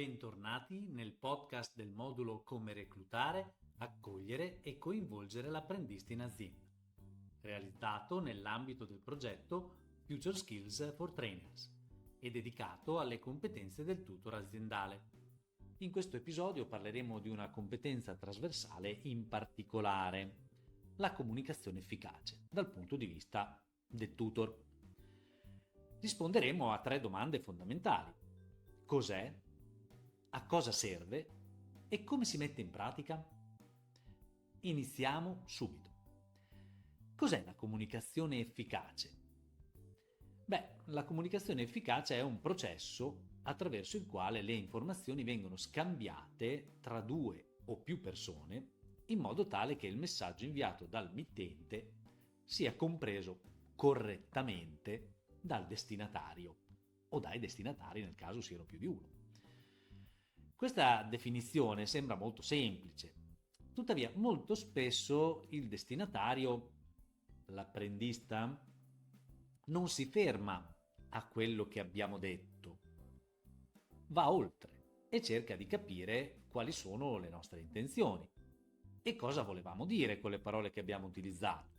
Bentornati nel podcast del modulo Come reclutare, accogliere e coinvolgere l'apprendista in azienda, realizzato nell'ambito del progetto Future Skills for Trainers e dedicato alle competenze del tutor aziendale. In questo episodio parleremo di una competenza trasversale in particolare, la comunicazione efficace dal punto di vista del tutor. Risponderemo a 3 domande fondamentali. Cos'è? A cosa serve? E come si mette in pratica? Iniziamo subito. Cos'è la comunicazione efficace? La comunicazione efficace è un processo attraverso il quale le informazioni vengono scambiate tra 2 o più persone in modo tale che il messaggio inviato dal mittente sia compreso correttamente dal destinatario o dai destinatari nel caso siano più di uno. Questa definizione sembra molto semplice, tuttavia molto spesso il destinatario, l'apprendista, non si ferma a quello che abbiamo detto, va oltre e cerca di capire quali sono le nostre intenzioni e cosa volevamo dire con le parole che abbiamo utilizzato.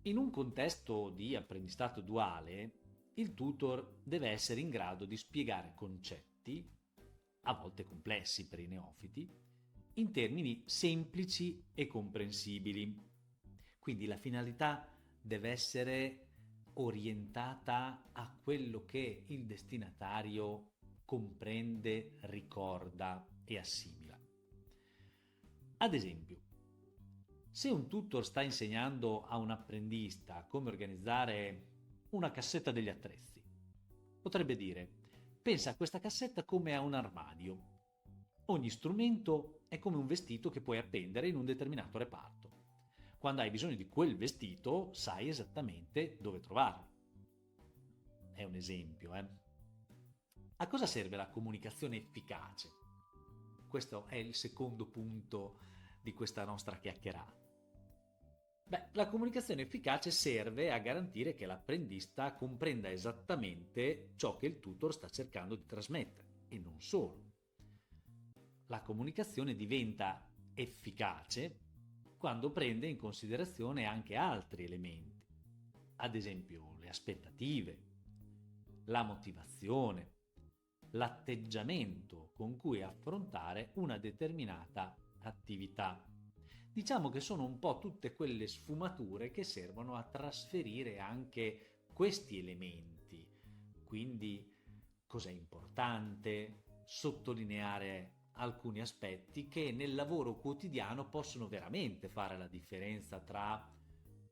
In un contesto di apprendistato duale, il tutor deve essere in grado di spiegare concetti, a volte complessi per i neofiti, in termini semplici e comprensibili. Quindi la finalità deve essere orientata a quello che il destinatario comprende, ricorda e assimila. Ad esempio, se un tutor sta insegnando a un apprendista come organizzare una cassetta degli attrezzi, potrebbe dire: pensa a questa cassetta come a un armadio. Ogni strumento è come un vestito che puoi appendere in un determinato reparto. Quando hai bisogno di quel vestito, sai esattamente dove trovarlo. È un esempio, A cosa serve la comunicazione efficace? Questo è il secondo punto di questa nostra chiacchierata. La comunicazione efficace serve a garantire che l'apprendista comprenda esattamente ciò che il tutor sta cercando di trasmettere e non solo. La comunicazione diventa efficace quando prende in considerazione anche altri elementi, ad esempio le aspettative, la motivazione, l'atteggiamento con cui affrontare una determinata attività. Diciamo che sono un po' tutte quelle sfumature che servono a trasferire anche questi elementi. Quindi cos'è importante, sottolineare alcuni aspetti che nel lavoro quotidiano possono veramente fare la differenza tra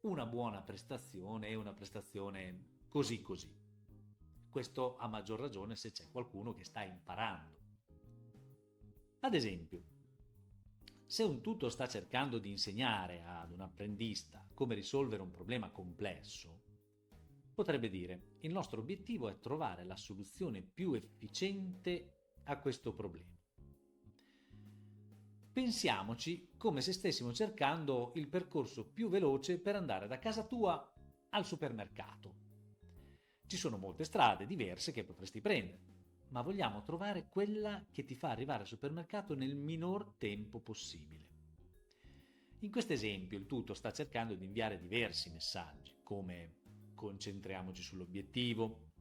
una buona prestazione e una prestazione così così. Questo a maggior ragione se c'è qualcuno che sta imparando. Ad esempio, se un tutor sta cercando di insegnare ad un apprendista come risolvere un problema complesso, potrebbe dire: il nostro obiettivo è trovare la soluzione più efficiente a questo problema. Pensiamoci come se stessimo cercando il percorso più veloce per andare da casa tua al supermercato. Ci sono molte strade diverse che potresti prendere, ma vogliamo trovare quella che ti fa arrivare al supermercato nel minor tempo possibile. In questo esempio il tutor sta cercando di inviare diversi messaggi, come: concentriamoci sull'obiettivo,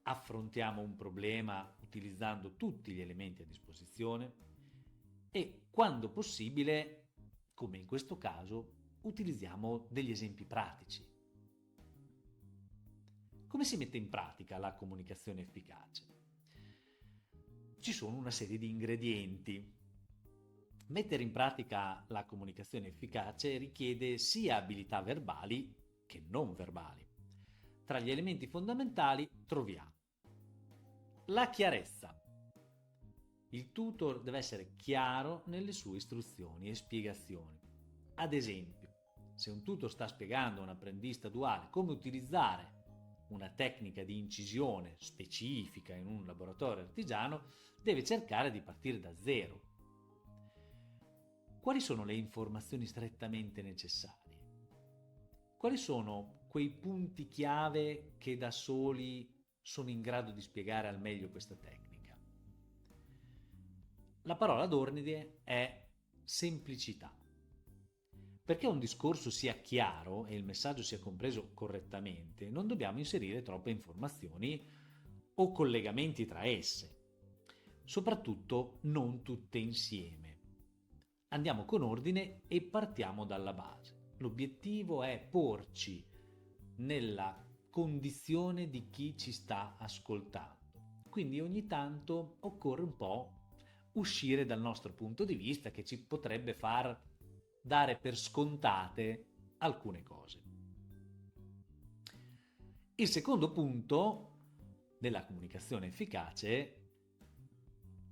affrontiamo un problema utilizzando tutti gli elementi a disposizione e, quando possibile, come in questo caso, utilizziamo degli esempi pratici. Come si mette in pratica la comunicazione efficace? Ci sono una serie di ingredienti. Mettere in pratica la comunicazione efficace richiede sia abilità verbali che non verbali. Tra gli elementi fondamentali troviamo la chiarezza. Il tutor deve essere chiaro nelle sue istruzioni e spiegazioni. Ad esempio, se un tutor sta spiegando a un apprendista duale come utilizzare una tecnica di incisione specifica in un laboratorio artigiano, deve cercare di partire da zero. Quali sono le informazioni strettamente necessarie? Quali sono quei punti chiave che da soli sono in grado di spiegare al meglio questa tecnica? La parola d'ordine è semplicità. Perché un discorso sia chiaro e il messaggio sia compreso correttamente, non dobbiamo inserire troppe informazioni o collegamenti tra esse, soprattutto non tutte insieme. Andiamo con ordine e partiamo dalla base. L'obiettivo è porci nella condizione di chi ci sta ascoltando. Quindi ogni tanto occorre un po' uscire dal nostro punto di vista che ci potrebbe far dare per scontate alcune cose. Il secondo punto della comunicazione efficace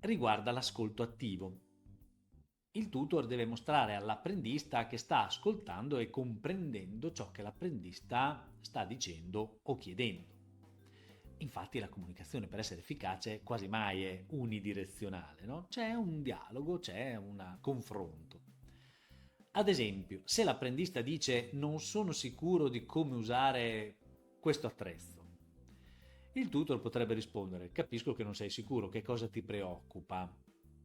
riguarda l'ascolto attivo. Il tutor deve mostrare all'apprendista che sta ascoltando e comprendendo ciò che l'apprendista sta dicendo o chiedendo. Infatti la comunicazione, per essere efficace, quasi mai è unidirezionale, no? C'è un dialogo, c'è un confronto. Ad esempio, se l'apprendista dice non sono sicuro di come usare questo attrezzo, il tutor potrebbe rispondere: capisco che non sei sicuro, che cosa ti preoccupa?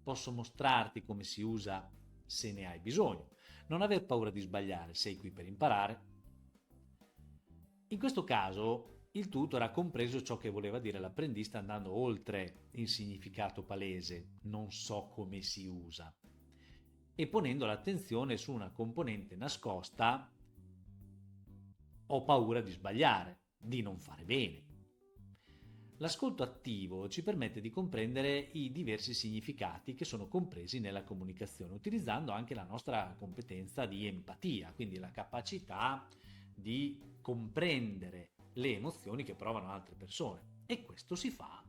Posso mostrarti come si usa se ne hai bisogno. Non aver paura di sbagliare, sei qui per imparare. In questo caso il tutor ha compreso ciò che voleva dire l'apprendista andando oltre il significato palese, non so come si usa, e ponendo l'attenzione su una componente nascosta, ho paura di sbagliare, di non fare bene. L'ascolto attivo ci permette di comprendere i diversi significati che sono compresi nella comunicazione, utilizzando anche la nostra competenza di empatia, quindi la capacità di comprendere le emozioni che provano altre persone. E questo si fa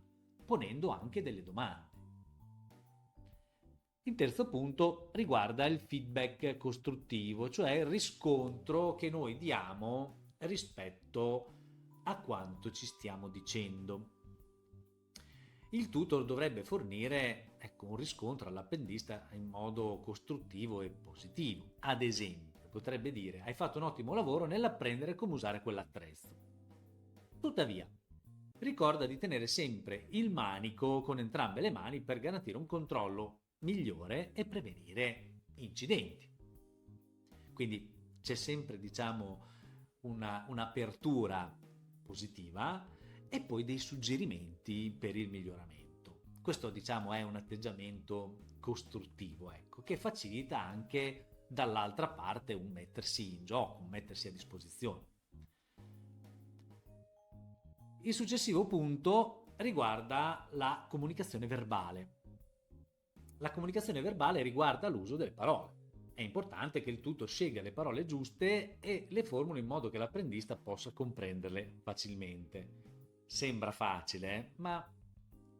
ponendo anche delle domande. Il terzo punto riguarda il feedback costruttivo, cioè il riscontro che noi diamo rispetto a quanto ci stiamo dicendo. Il tutor dovrebbe fornire un riscontro all'apprendista in modo costruttivo e positivo. Ad esempio, potrebbe dire: hai fatto un ottimo lavoro nell'apprendere come usare quell'attrezzo. Tuttavia, ricorda di tenere sempre il manico con entrambe le mani per garantire un controllo migliore e prevenire incidenti. Quindi c'è sempre, un'apertura positiva e poi dei suggerimenti per il miglioramento. Questo, è un atteggiamento costruttivo, che facilita anche dall'altra parte un mettersi in gioco, un mettersi a disposizione. Il successivo punto riguarda la comunicazione verbale. La comunicazione verbale riguarda l'uso delle parole. È importante che il tutor scelga le parole giuste e le formuli in modo che l'apprendista possa comprenderle facilmente. Sembra facile, ma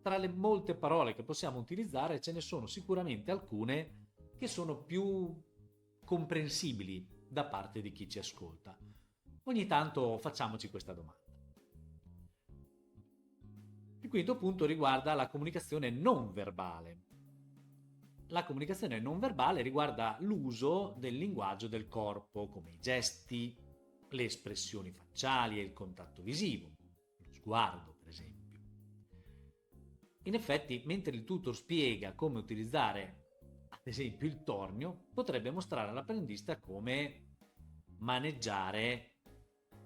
tra le molte parole che possiamo utilizzare ce ne sono sicuramente alcune che sono più comprensibili da parte di chi ci ascolta. Ogni tanto facciamoci questa domanda. Il quinto punto riguarda la comunicazione non verbale. La comunicazione non verbale riguarda l'uso del linguaggio del corpo, come i gesti, le espressioni facciali e il contatto visivo, lo sguardo per esempio. In effetti, mentre il tutor spiega come utilizzare ad esempio il tornio, potrebbe mostrare all'apprendista come maneggiare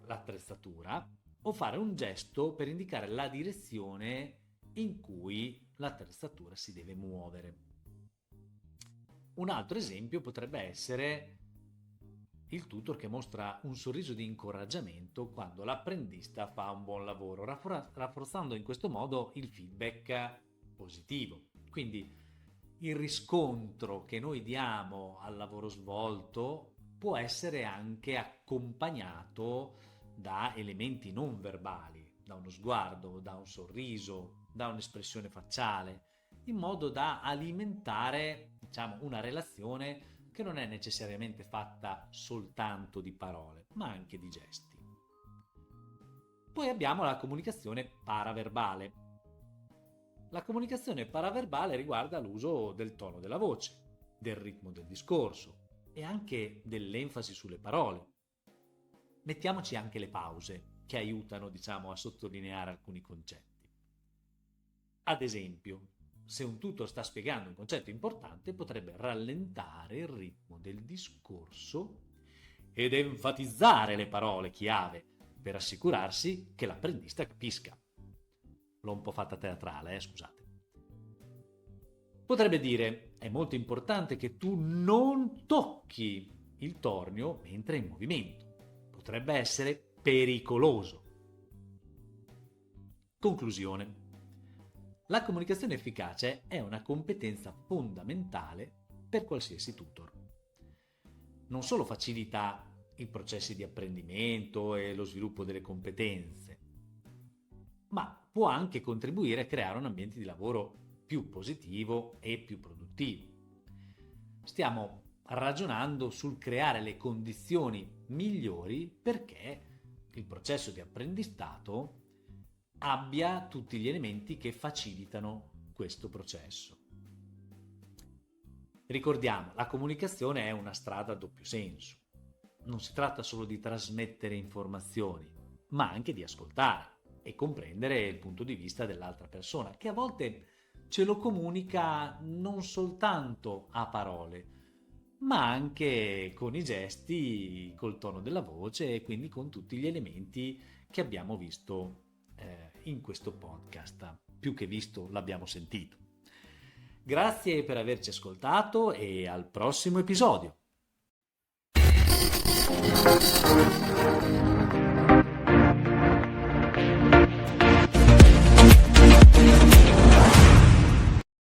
l'attrezzatura o fare un gesto per indicare la direzione in cui l'attrezzatura si deve muovere. Un altro esempio potrebbe essere il tutor che mostra un sorriso di incoraggiamento quando l'apprendista fa un buon lavoro, rafforzando in questo modo il feedback positivo. Quindi il riscontro che noi diamo al lavoro svolto può essere anche accompagnato da elementi non verbali, da uno sguardo, da un sorriso, da un'espressione facciale, in modo da alimentare, una relazione che non è necessariamente fatta soltanto di parole, ma anche di gesti. Poi abbiamo la comunicazione paraverbale. La comunicazione paraverbale riguarda l'uso del tono della voce, del ritmo del discorso e anche dell'enfasi sulle parole. Mettiamoci anche le pause che aiutano, a sottolineare alcuni concetti. Ad esempio, se un tutor sta spiegando un concetto importante, potrebbe rallentare il ritmo del discorso ed enfatizzare le parole chiave per assicurarsi che l'apprendista capisca. L'ho un po' fatta teatrale, scusate. Potrebbe dire: è molto importante che tu non tocchi il tornio mentre è in movimento. Potrebbe essere pericoloso. Conclusione. La comunicazione efficace è una competenza fondamentale per qualsiasi tutor. Non solo facilita i processi di apprendimento e lo sviluppo delle competenze, ma può anche contribuire a creare un ambiente di lavoro più positivo e più produttivo. Stiamo ragionando sul creare le condizioni migliori perché il processo di apprendistato abbia tutti gli elementi che facilitano questo processo. Ricordiamo, la comunicazione è una strada a doppio senso. Non si tratta solo di trasmettere informazioni, ma anche di ascoltare e comprendere il punto di vista dell'altra persona, che a volte ce lo comunica non soltanto a parole, ma anche con i gesti, col tono della voce e quindi con tutti gli elementi che abbiamo visto in questo podcast. Più che visto, l'abbiamo sentito. Grazie per averci ascoltato e al prossimo episodio.